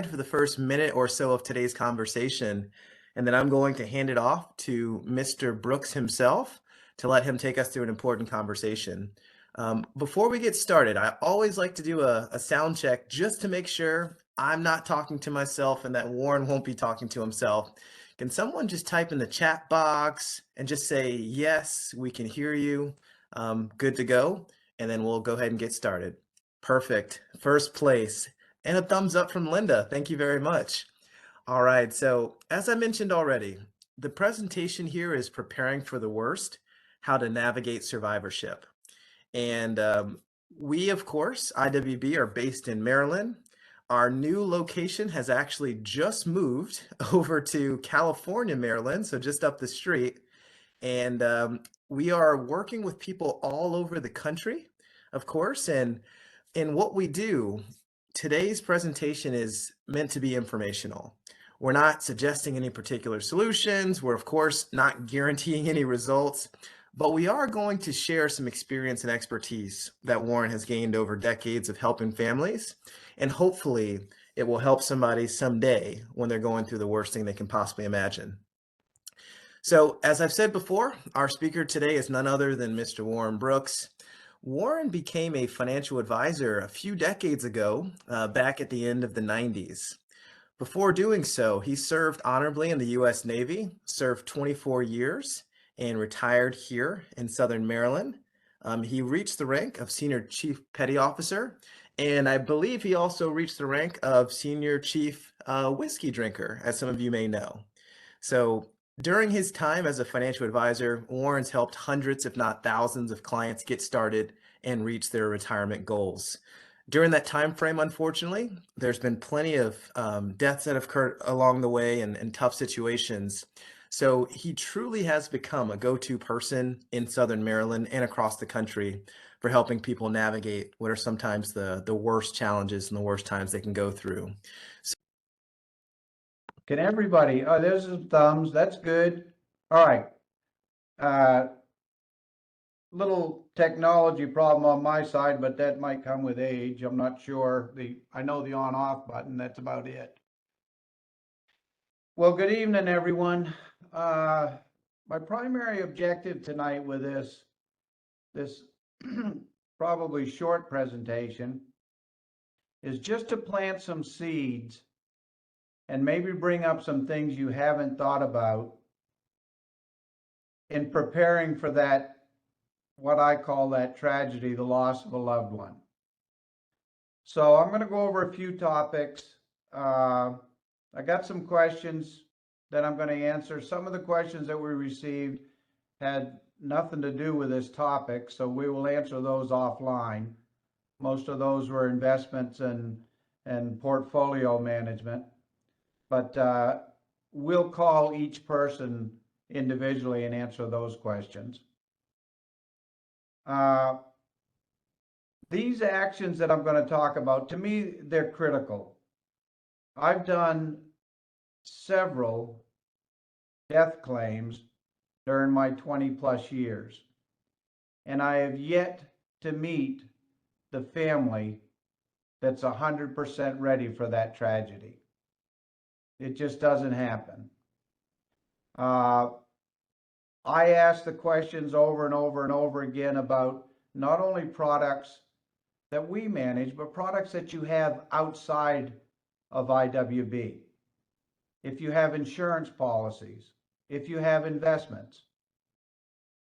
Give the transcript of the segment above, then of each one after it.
For the first minute or so of today's conversation, and then I'm going to hand it off to Mr. Brooks himself to let him take us through an important conversation. Before we get started, I always like to do a sound check just to make sure I'm not talking to myself and that Warren won't be talking to himself. Can someone just type in the chat box and just say, yes, we can hear you? Good to go. And then we'll go ahead and get started. Perfect. First place. And a thumbs up from Linda. Thank you very much. All right. So, as I mentioned already, the presentation here is preparing for the worst, how to navigate survivorship. And we, of course, IWB, are based in Maryland. Our new location has actually just moved over to California, Maryland, so just up the street. And we are working with people all over the country, of course. And in what we do, today's presentation is meant to be informational. We're not suggesting any particular solutions. We're, of course, not guaranteeing any results, but we are going to share some experience and expertise that Warren has gained over decades of helping families. And hopefully, it will help somebody someday when they're going through the worst thing they can possibly imagine. So, as I've said before, our speaker today is none other than Mr. Warren Brooks. Warren became a financial advisor a few decades ago, back at the end of the 90s. Before doing so, he served honorably in the U.S. Navy, served 24 years, and retired here in Southern Maryland. He reached the rank of Senior Chief Petty Officer, and I believe he also reached the rank of Senior Chief Whiskey Drinker, as some of you may know. So during his time as a financial advisor, Warren's helped hundreds, if not thousands, of clients get started and reach their retirement goals. During that time frame, unfortunately, there's been plenty of deaths that have occurred along the way and tough situations. So he truly has become a go-to person in Southern Maryland and across the country for helping people navigate what are sometimes the worst challenges and the worst times they can go through. Can everybody, oh, there's some thumbs, that's good. All right. Little technology problem on my side, but that might come with age. I'm not sure. I know the on off button, that's about it. Well, good evening, everyone. My primary objective tonight with this probably short presentation is just to plant some seeds and maybe bring up some things you haven't thought about in preparing for that, what I call that tragedy, the loss of a loved one. So I'm going to go over a few topics. I got some questions that I'm going to answer. Some of the questions that we received had nothing to do with this topic, so we will answer those offline. Most of those were investments and portfolio management. But we'll call each person individually and answer those questions. These actions that I'm going to talk about, to me, they're critical. I've done several death claims during my 20 plus years, and I have yet to meet the family that's 100% ready for that tragedy. It just doesn't happen. I ask the questions over and over and over again about not only products that we manage, but products that you have outside of IWB. If you have insurance policies, if you have investments.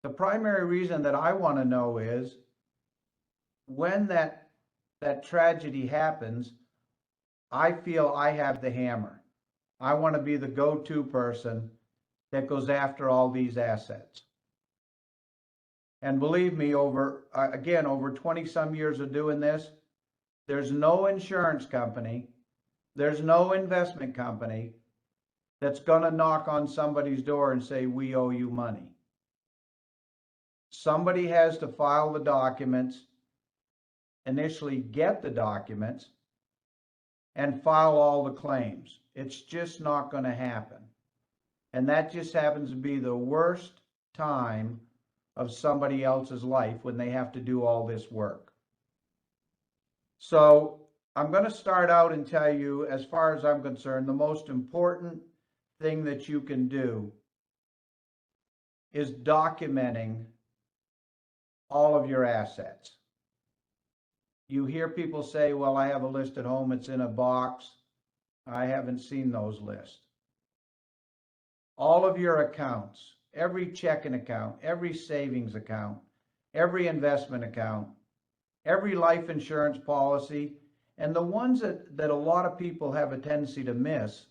The primary reason that I want to know is when that tragedy happens, I feel I have the hammer. I want to be the go-to person that goes after all these assets. And believe me, over 20 some years of doing this, there's no insurance company, there's no investment company that's going to knock on somebody's door and say, we owe you money. Somebody has to file the documents, initially get the documents, and file all the claims. It's just not going to happen. And that just happens to be the worst time of somebody else's life when they have to do all this work. So I'm going to start out and tell you, as far as I'm concerned, the most important thing that you can do is documenting all of your assets. You hear people say, well, I have a list at home, it's in a box. I haven't seen those lists. All of your accounts, every checking account, every savings account, every investment account, every life insurance policy, and the ones that a lot of people have a tendency to miss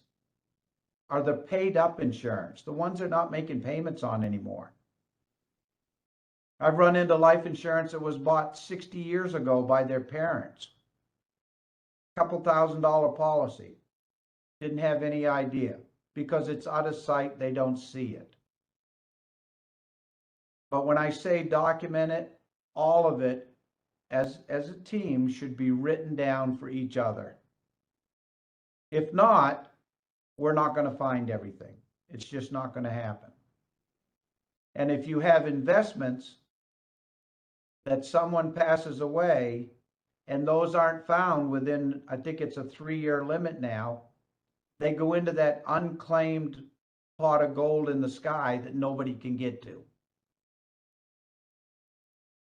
are the paid up insurance, the ones they're not making payments on anymore. I've run into life insurance that was bought 60 years ago by their parents. Couple $1,000 policy. Didn't have any idea because it's out of sight, they don't see it. But when I say document it, all of it as a team should be written down for each other. If not, we're not going to find everything. It's just not going to happen. And if you have investments that someone passes away and those aren't found within, I think it's a 3-year limit now, they go into that unclaimed pot of gold in the sky that nobody can get to.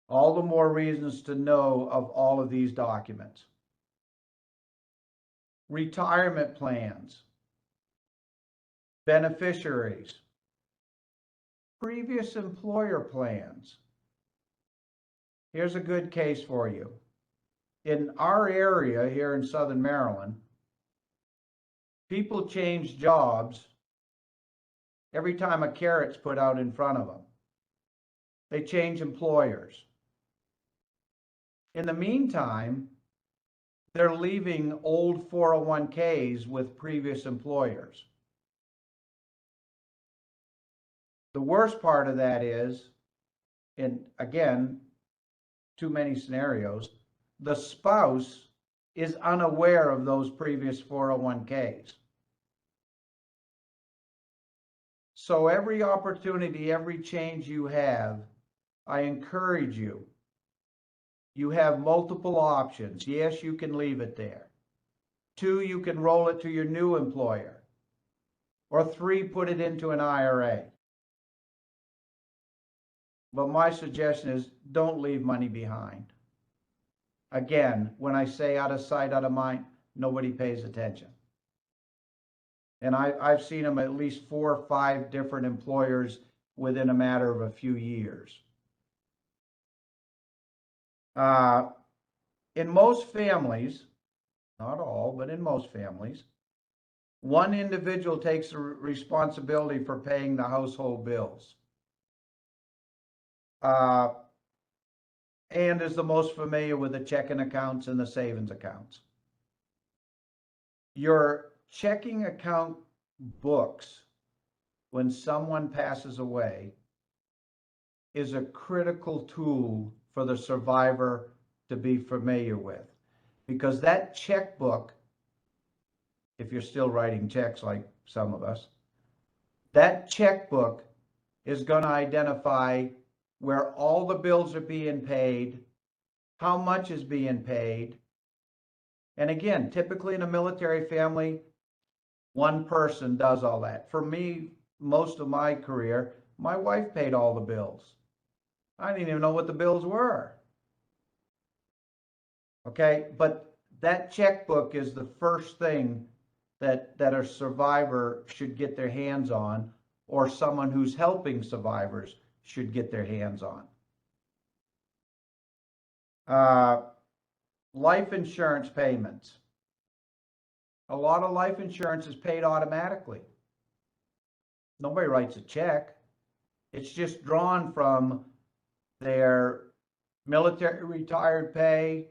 All the more reasons to know of all of these documents. Retirement plans, beneficiaries, previous employer plans. Here's a good case for you. In our area here in Southern Maryland, people change jobs every time a carrot's put out in front of them. They change employers. In the meantime, they're leaving old 401ks with previous employers. The worst part of that is, and again, too many scenarios, the spouse is unaware of those previous 401ks. So every opportunity, every change you have, I encourage you. You have multiple options. Yes, you can leave it there. 2, you can roll it to your new employer. Or 3, put it into an IRA. But my suggestion is don't leave money behind. Again, when I say out of sight, out of mind, nobody pays attention. And I've seen them at least 4 or 5 different employers within a matter of a few years. In most families, not all, but in most families, one individual takes the responsibility for paying the household bills. And is the most familiar with the checking accounts and the savings accounts. Your checking account books, when someone passes away, is a critical tool for the survivor to be familiar with. Because that checkbook, if you're still writing checks like some of us, that checkbook is going to identify where all the bills are being paid, how much is being paid. And again, typically in a military family, one person does all that. For me, most of my career, my wife paid all the bills. I didn't even know what the bills were. Okay, but that checkbook is the first thing that a survivor should get their hands on, or someone who's helping survivors should get their hands on. Life insurance payments. A lot of life insurance is paid automatically. Nobody writes a check. It's just drawn from their military retired pay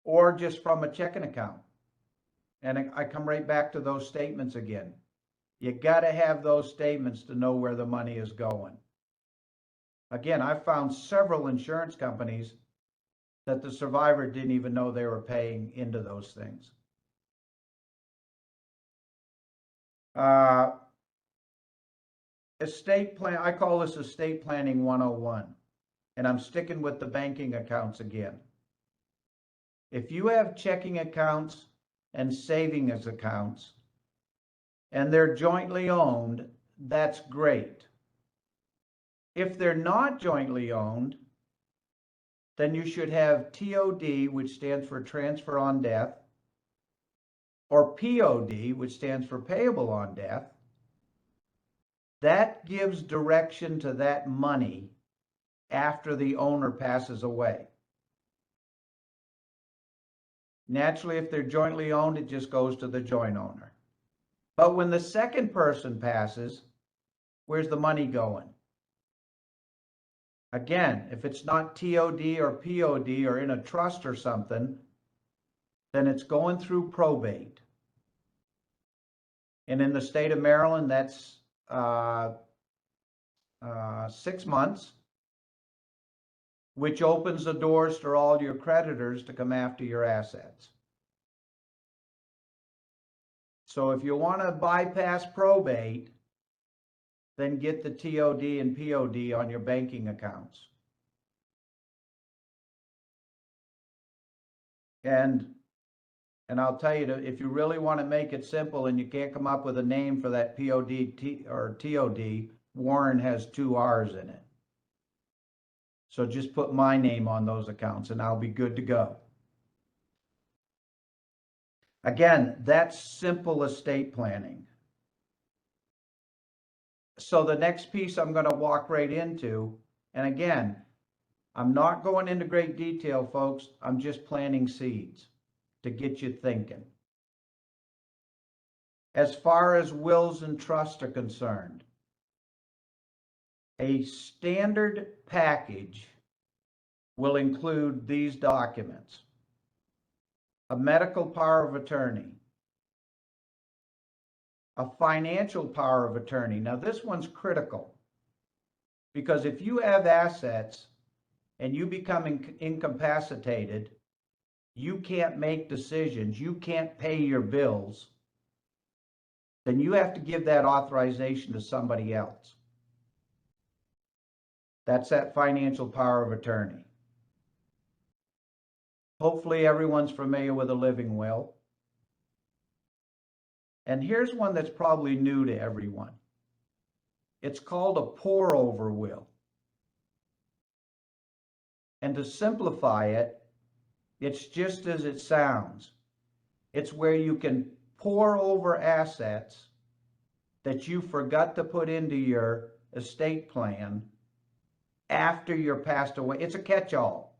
or just from a checking account. And I come right back to those statements again. You got to have those statements to know where the money is going. Again, I've found several insurance companies that the survivor didn't even know they were paying into those things. Estate plan, I call this estate planning 101. And I'm sticking with the banking accounts again. If you have checking accounts and savings accounts and they're jointly owned, that's great. If they're not jointly owned, then you should have TOD, which stands for transfer on death, or POD, which stands for payable on death. That gives direction to that money after the owner passes away. Naturally, if they're jointly owned, it just goes to the joint owner. But when the second person passes, where's the money going? Again, if it's not TOD or POD or in a trust or something, then it's going through probate. And in the state of Maryland, that's 6 months, which opens the doors to all your creditors to come after your assets. So if you want to bypass probate, then get the TOD and POD on your banking accounts. And I'll tell you, if you really want to make it simple and you can't come up with a name for that POD or TOD, Warren has 2 R's in it. So just put my name on those accounts and I'll be good to go. Again, that's simple estate planning. So the next piece I'm going to walk right into, and again, I'm not going into great detail, folks. I'm just planting seeds to get you thinking. As far as wills and trusts are concerned, a standard package will include these documents: a medical power of attorney, a financial power of attorney. Now, this one's critical because if you have assets and you become incapacitated, you can't make decisions, you can't pay your bills, then you have to give that authorization to somebody else. That's that financial power of attorney. Hopefully everyone's familiar with a living will. And here's one that's probably new to everyone. It's called a pour-over will. And to simplify it, it's just as it sounds. It's where you can pour over assets that you forgot to put into your estate plan after you're passed away. It's a catch-all.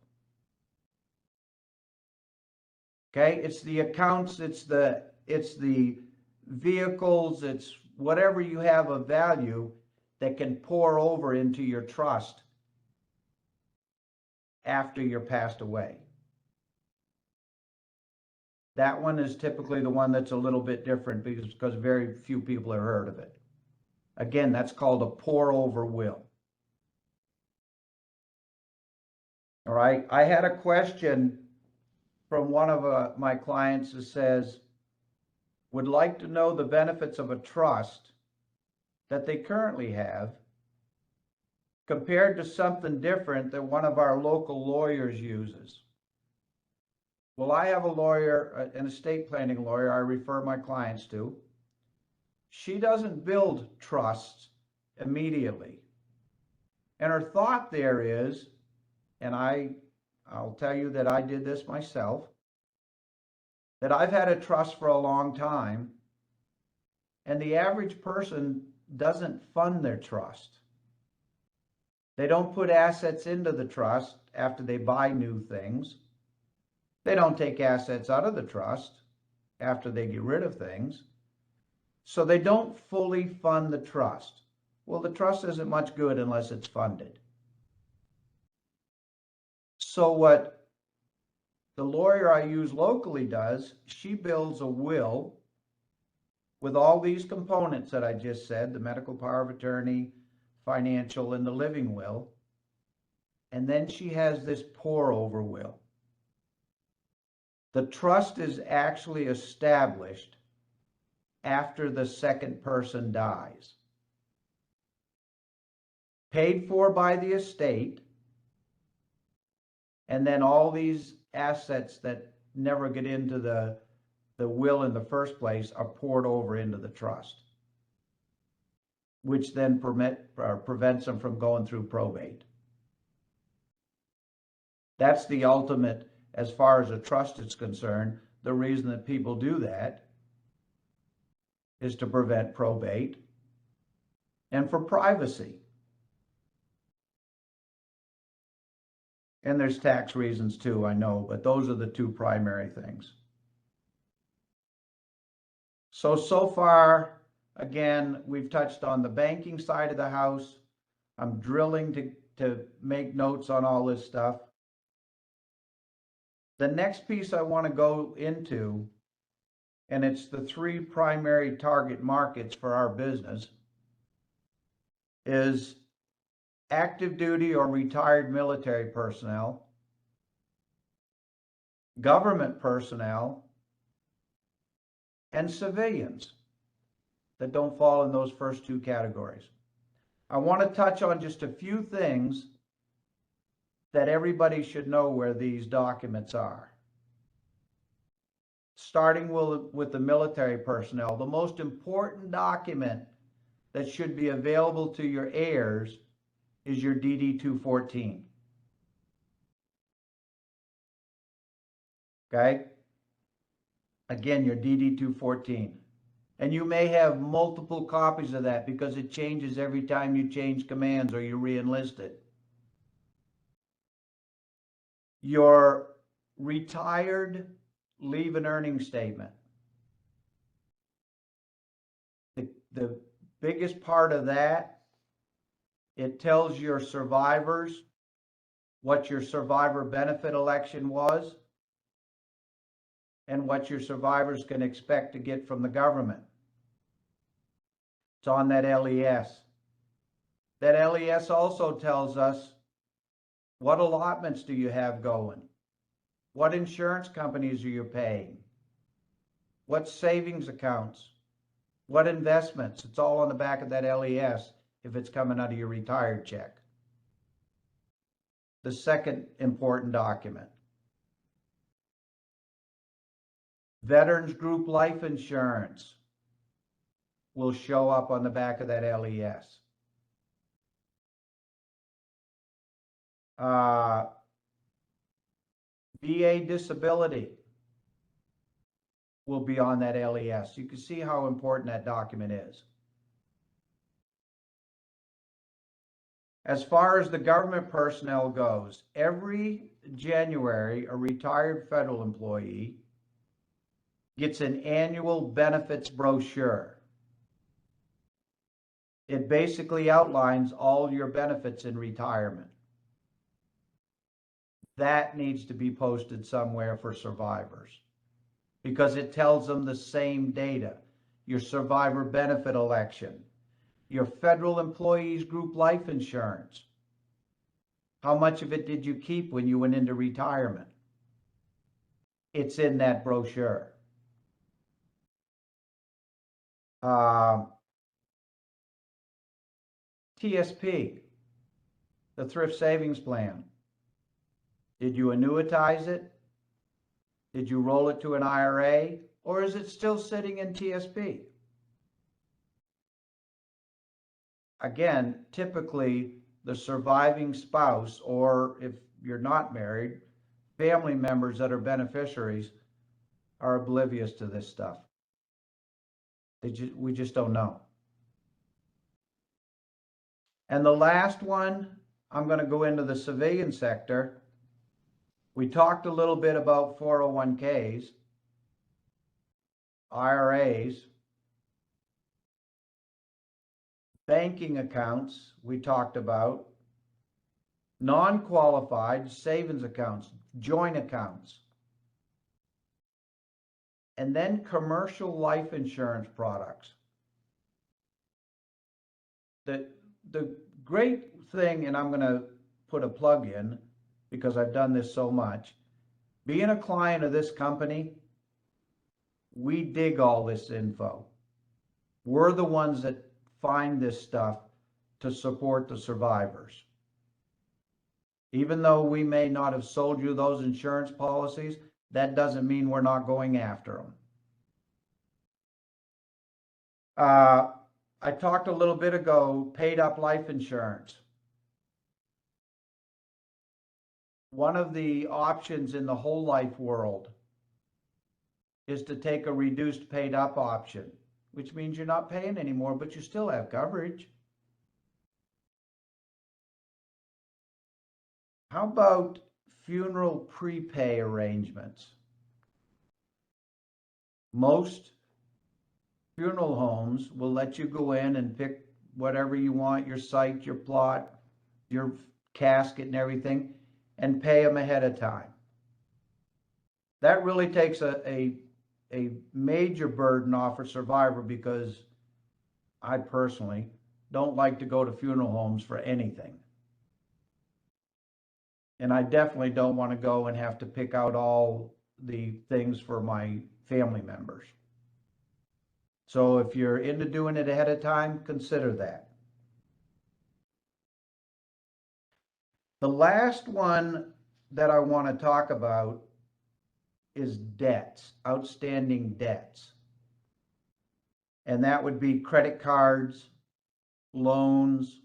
Okay, it's the accounts, it's the vehicles, it's whatever you have of value that can pour over into your trust after you're passed away. That one is typically the one that's a little bit different because very few people have heard of it. Again, that's called a pour over will. All right, I had a question from one of my clients that says, would like to know the benefits of a trust that they currently have compared to something different that one of our local lawyers uses. Well, I have a lawyer, an estate planning lawyer I refer my clients to. She doesn't build trusts immediately. And her thought there is, and I'll tell you that I did this myself, that I've had a trust for a long time, and the average person doesn't fund their trust. They don't put assets into the trust after they buy new things. They don't take assets out of the trust after they get rid of things. So they don't fully fund the trust. Well, the trust isn't much good unless it's funded. So what the lawyer I use locally does, she builds a will with all these components that I just said, the medical power of attorney, financial, and the living will. And then she has this pour over will. The trust is actually established after the second person dies. Paid for by the estate, and then all these assets that never get into the will in the first place are poured over into the trust, which then prevents them from going through probate. That's the ultimate, as far as a trust is concerned. The reason that people do that is to prevent probate and for privacy. And there's tax reasons too, I know, but those are the two primary things. So far, again, we've touched on the banking side of the house. I'm drilling to make notes on all this stuff. The next piece I want to go into, and it's the three primary target markets for our business, is active duty or retired military personnel, government personnel, and civilians that don't fall in those first two categories. I want to touch on just a few things that everybody should know where these documents are. Starting with the military personnel, the most important document that should be available to your heirs is your DD-214. Okay? Again, your DD-214. And you may have multiple copies of that because it changes every time you change commands or you re-enlist it. Your retired leave and earning statement. The biggest part of that, it tells your survivors what your survivor benefit election was and what your survivors can expect to get from the government. It's on that LES. That LES also tells us what allotments do you have going? What insurance companies are you paying? What savings accounts? What investments? It's all on the back of that LES if it's coming out of your retired check. The second important document. Veterans Group Life Insurance will show up on the back of that LES. VA disability will be on that LES. You can see how important that document is. As far as the government personnel goes, every January, a retired federal employee gets an annual benefits brochure. It basically outlines all your benefits in retirement. That needs to be posted somewhere for survivors because it tells them the same data. Your survivor benefit election, your federal employees group life insurance. How much of it did you keep when you went into retirement? It's in that brochure. TSP, the thrift savings plan. Did you annuitize it? Did you roll it to an IRA? Or is it still sitting in TSP? Again, typically the surviving spouse, or if you're not married, family members that are beneficiaries are oblivious to this stuff. We just don't know. And the last one, I'm going to go into the civilian sector. We talked a little bit about 401ks, IRAs, banking accounts we talked about, non-qualified savings accounts, joint accounts, and then commercial life insurance products. The great thing, and I'm going to put a plug in because I've done this so much, being a client of this company, we dig all this info. We're the ones that find this stuff to support the survivors. Even though we may not have sold you those insurance policies, That doesn't mean we're not going after them. I talked a little bit ago, paid up life insurance. One of the options in the whole life world is to take a reduced paid up option, which means you're not paying anymore, but you still have coverage. How about funeral prepay arrangements? Most funeral homes will let you go in and pick whatever you want, your site, your plot, your casket and everything, and pay them ahead of time. That really takes a major burden off a survivor, because I personally don't like to go to funeral homes for anything. And I definitely don't want to go and have to pick out all the things for my family members. So if you're into doing it ahead of time, consider that. The last one that I want to talk about is debts, outstanding debts. And that would be credit cards, loans.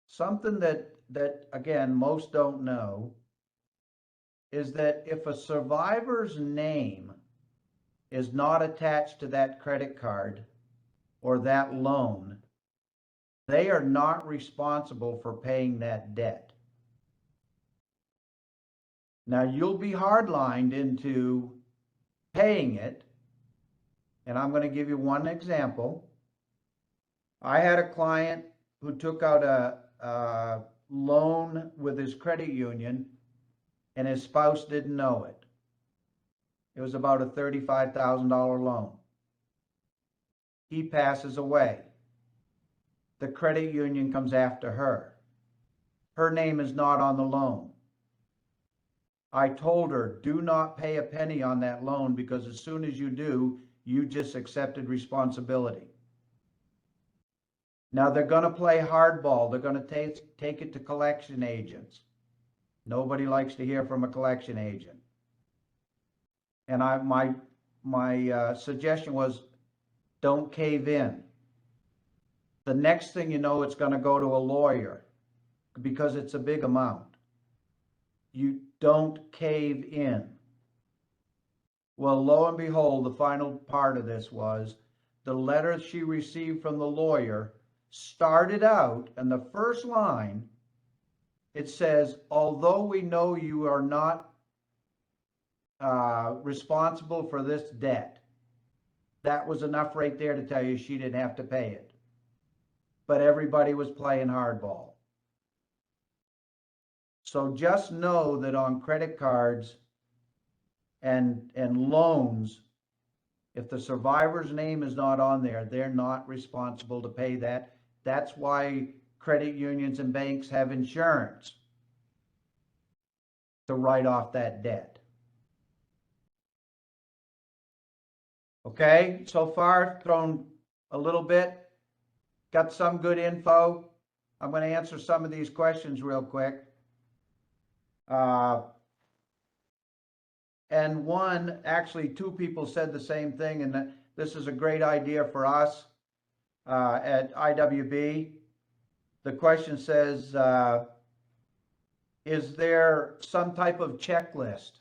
Something that again, most don't know is that if a survivor's name is not attached to that credit card or that loan, they are not responsible for paying that debt. Now, you'll be hardlined into paying it, and I'm going to give you one example. I had a client who took out a loan with his credit union, and his spouse didn't know it. It was about a $35,000 loan. He passes away. The credit union comes after her. Her name is not on the loan. I told her, do not pay a penny on that loan, because as soon as you do, you just accepted responsibility. Now they're going to play hardball. They're going to take it to collection agents. Nobody likes to hear from a collection agent. And my suggestion was, don't cave in. The next thing you know, it's going to go to a lawyer, because it's a big amount. You don't cave in. Well, lo and behold, the final part of this was the letter she received from the lawyer started out, and the first line, it says, although we know you are not responsible for this debt. That was enough right there to tell you she didn't have to pay it. But everybody was playing hardball. So just know that on credit cards and loans, if the survivor's name is not on there, they're not responsible to pay that. That's why credit unions and banks have insurance to write off that debt. Okay, so far thrown a little bit, got some good info. I'm going to answer some of these questions real quick. And actually two people said the same thing, and this is a great idea for us at IWB. The question says, is there some type of checklist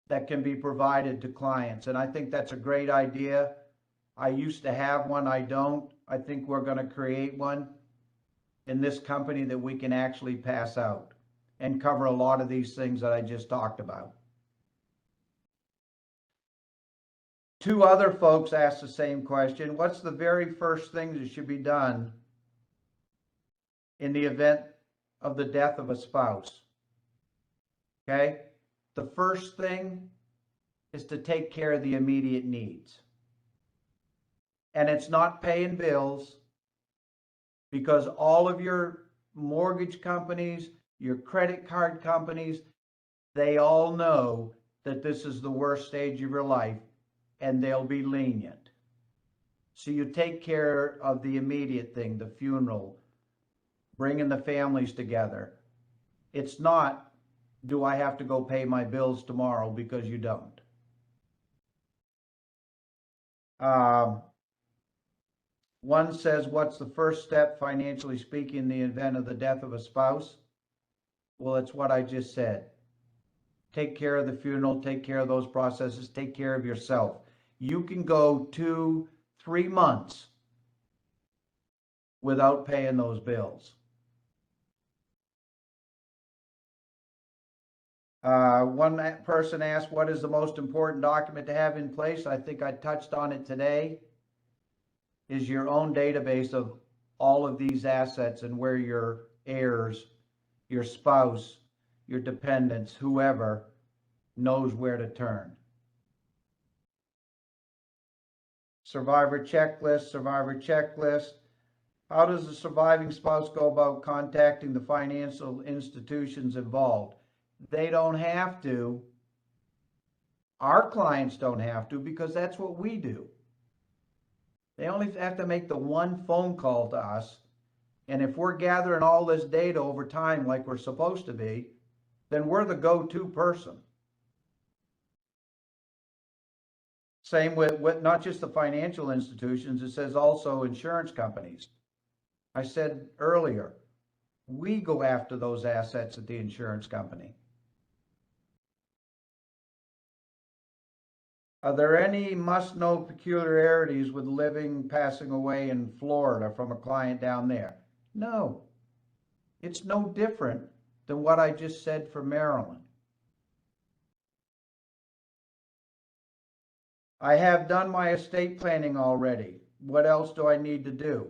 that can be provided to clients? And I think that's a great idea. I used to have one, I don't. I think we're going to create one in this company that we can actually pass out and cover a lot of these things that I just talked about. Two other folks asked the same question. What's the very first thing that should be done in the event of the death of a spouse? Okay, the first thing is to take care of the immediate needs. And it's not paying bills, because all of your mortgage companies, your credit card companies, they all know that this is the worst stage of your life, and they'll be lenient. So you take care of the immediate thing, the funeral, bringing the families together. It's not do I have to go pay my bills tomorrow because you don't? Um, One says, what's the first step financially speaking in the event of the death of a spouse? Well, it's what I just said. Take care of the funeral, take care of those processes, take care of yourself. You can go 2, 3 months without paying those bills. One person asked, what is the most important document to have in place? I think I touched on it today. Is your own database of all of these assets and where your heirs, your spouse, your dependents, whoever knows where to turn. Survivor checklist. How does the surviving spouse go about contacting the financial institutions involved? They don't have to. Our clients don't have to, because that's what we do. They only have to make the one phone call to us. And if we're gathering all this data over time like we're supposed to be, then we're the go-to person. Same with not just the financial institutions, it says also insurance companies. I said earlier, we go after those assets at the insurance company. Are there any must-know peculiarities with living, passing away in Florida from a client down there? No. It's no different than what I just said for Maryland. I have done my estate planning already. What else do I need to do?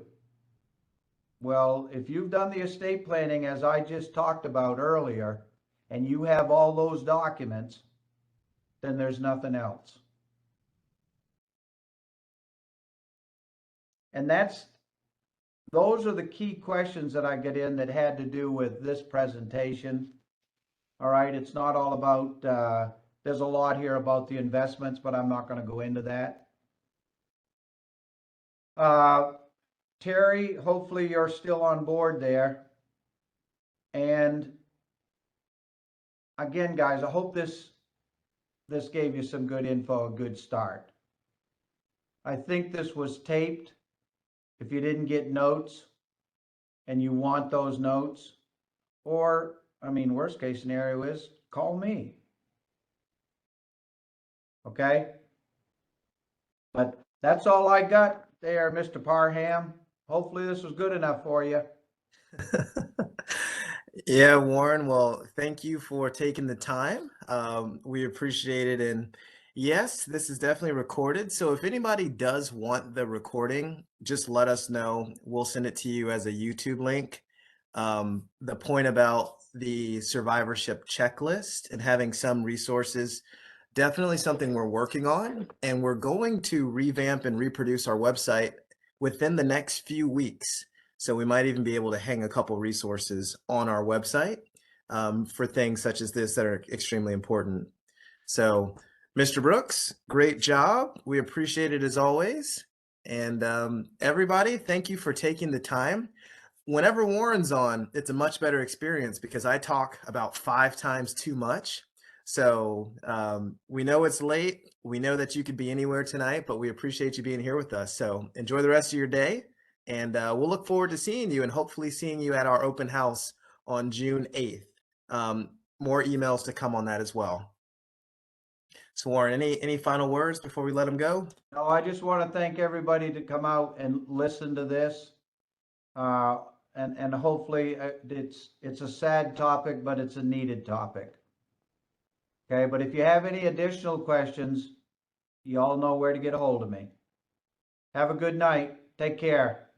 Well, if you've done the estate planning as I just talked about earlier, and you have all those documents, then there's nothing else. And those are the key questions that I get in that had to do with this presentation. All right, it's not all about, there's a lot here about the investments, but I'm not going to go into that. Terry, hopefully you're still on board there. And again, guys, I hope this gave you some good info, a good start. I think this was taped. If you didn't get notes and you want those notes, or, I mean, worst case scenario is call me. Okay? But that's all I got there, Mr. Parham. Hopefully this was good enough for you. Yeah, Warren. Well, thank you for taking the time. We appreciate it. And yes, this is definitely recorded. So if anybody does want the recording, just let us know. We'll send it to you as a YouTube link. The point about the survivorship checklist and having some resources, definitely something we're working on. And we're going to revamp and reproduce our website within the next few weeks. So we might even be able to hang a couple resources on our website for things such as this that are extremely important. So, Mr. Brooks, great job. We appreciate it as always. And everybody, thank you for taking the time. Whenever Warren's on, it's a much better experience because I talk about 5 times too much. So we know it's late. We know that you could be anywhere tonight, but we appreciate you being here with us. So enjoy the rest of your day. And we'll look forward to seeing you and hopefully seeing you at our open house on June 8th. More emails to come on that as well. So Warren, any final words before we let him go? No, I just want to thank everybody to come out and listen to this. And hopefully it's a sad topic, but it's a needed topic. Okay, but if you have any additional questions, you all know where to get a hold of me. Have a good night. Take care.